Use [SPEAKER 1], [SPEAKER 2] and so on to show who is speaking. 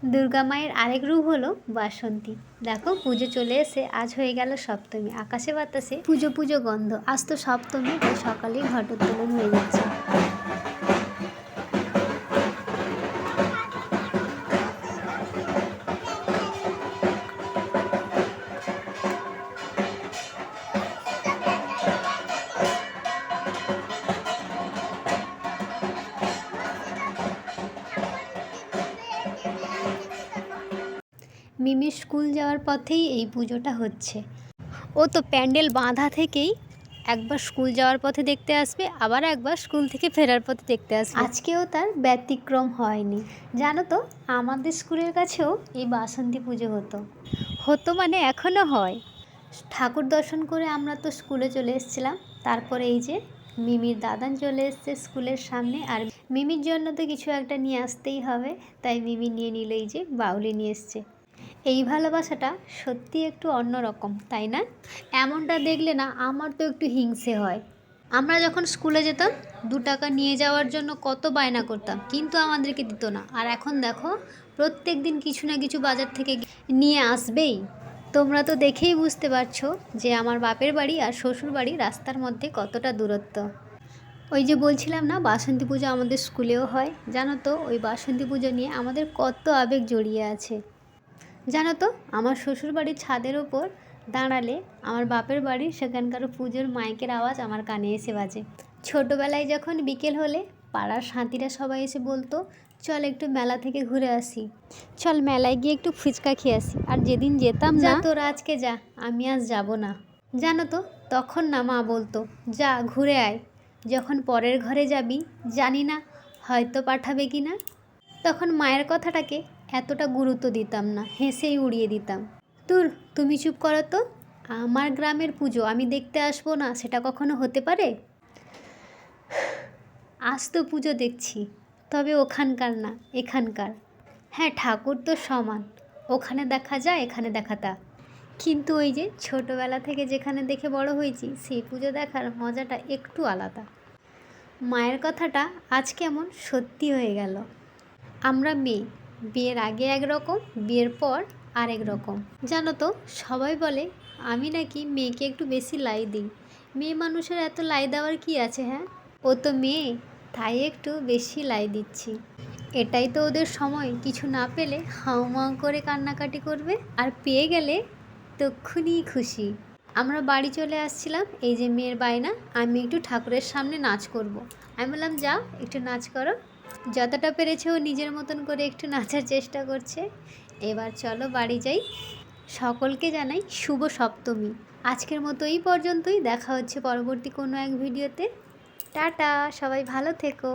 [SPEAKER 1] দুর্গা মায়ের আরেক রূপ হলো বাসন্তী। দেখো পুজো চলে এসে আজ হয়ে গেল সপ্তমী, আকাশে বাতাসে পুজো পুজো গন্ধ। আজ তো সপ্তমী, তাই সকালেই ঘটোত্তোলন হয়ে যাচ্ছে। মিমির স্কুল যাওয়ার পথেই এই পুজোটা হচ্ছে। ও তো প্যান্ডেল বাঁধা থেকেই একবার স্কুল যাওয়ার পথে দেখতে আসবে, আবার একবার স্কুল থেকে ফেরার পথে দেখতে আসবে। আজকেও তার ব্যতিক্রম হয়নি। জানো তো, আমাদের স্কুলের কাছেও এই বাসন্তী পুজো হতো মানে এখনও হয়। ঠাকুর দর্শন করে আমরা তো স্কুলে চলে এসেছিলাম। তারপরে এই যে মিমির দাদান চলে এসছে স্কুলের সামনে, আর মিমির জন্য তো কিছু একটা নিয়ে আসতেই হবে, তাই মিমি নিয়ে নিল এই যে বাউলি নিয়ে এসছে। এই ভালোবাসাটা সত্যি একটু অন্যরকম, তাই না? এমনটা দেখলে না আমার তো একটু হিংসে হয়। আমরা যখন স্কুলে যেতাম 2 টাকা নিয়ে যাওয়ার জন্য কত বায়না করতাম, কিন্তু আমাদেরকে দিত না। আর এখন দেখো প্রত্যেক দিন কিছু না কিছু বাজার থেকে নিয়ে আসবেই। তোমরা তো দেখেই বুঝতে পারছো যে আমার বাপের বাড়ি আর শ্বশুর বাড়ি রাস্তার মধ্যে কতটা দূরত্ব। ওই যে বলছিলাম না বাসন্তী পুজো আমাদের স্কুলেও হয়। জানো তো, ওই বাসন্তী পুজো নিয়ে আমাদের কত আবেগ জড়িয়ে আছে। জানো তো, আমার শ্বশুরবাড়ির ছাদের ওপর দাঁড়ালে আমার বাপের বাড়ির সেখানকার পুজোর মাইকের আওয়াজ আমার কানে এসে বাজে। ছোটোবেলায় যখন বিকেল হলে পাড়ার সাথীরা সবাই এসে বলতো, চল একটু মেলা থেকে ঘুরে আসি, চল মেলায় গিয়ে একটু ফুচকা খেয়ে আসি। আর যেদিন যেতাম না, তোরা আজকে যা, আমি আজ যাব না। জানো তো, তখন না মা বলতো, যা ঘুরে আয়। যখন পরের ঘরে যাবি, জানি না হয়তো পাঠাবে কি না। তখন মায়ের কথাটাকে এতটা গুরুত্ব দিতাম না, হেসেই উড়িয়ে দিতাম। দূর, তুমি চুপ করো তো। আমার গ্রামের পুজো আমি দেখতে আসবো না, সেটা কখনো হতে পারে? আজ তো পুজো দেখছি, তবে ওখানকার না, এখানকার। হ্যাঁ, ঠাকুর তো সমান, ওখানে দেখা যায় এখানে দেখা তা। কিন্তু ওই যে ছোটোবেলা থেকে যেখানে দেখে বড় হয়েছি, সেই পুজো দেখার মজাটা একটু আলাদা। মায়ের কথাটা আজ কেমন সত্যি হয়ে গেল। আমরা মেয়ে, বিয়ের আগে একরকম, বিয়ের পর আরেক রকম। জানো তো, সবাই বলে আমি নাকি মেয়েকে একটু বেশি লাই দিই। মেয়ে মানুষের এত লাই দেওয়ার কি আছে? হ্যাঁ, ও তো মেয়ে, তাই একটু বেশি লাই দিচ্ছি। এটাই তো ওদের সময়, কিছু না পেলে হাউমাউ করে কান্নাকাটি করবে, আর পেয়ে গেলে তক্ষুনি খুশি। আমরা বাড়ি চলে আসছিলাম, এই যে মেয়ের বায়না আমি একটু ঠাকুরের সামনে নাচ করব। আমি বললাম, যাও একটু নাচ করো। যতটা পেরেছে ও নিজের মতন করে একটু নাচার চেষ্টা করছে। এবার চলো বাড়ি যাই। সকলকে জানাই শুভ সপ্তমী। আজকের মতো এই পর্যন্তই। দেখা হচ্ছে পরবর্তী কোনো এক ভিডিওতে। টাটা, সবাই ভালো থেকো।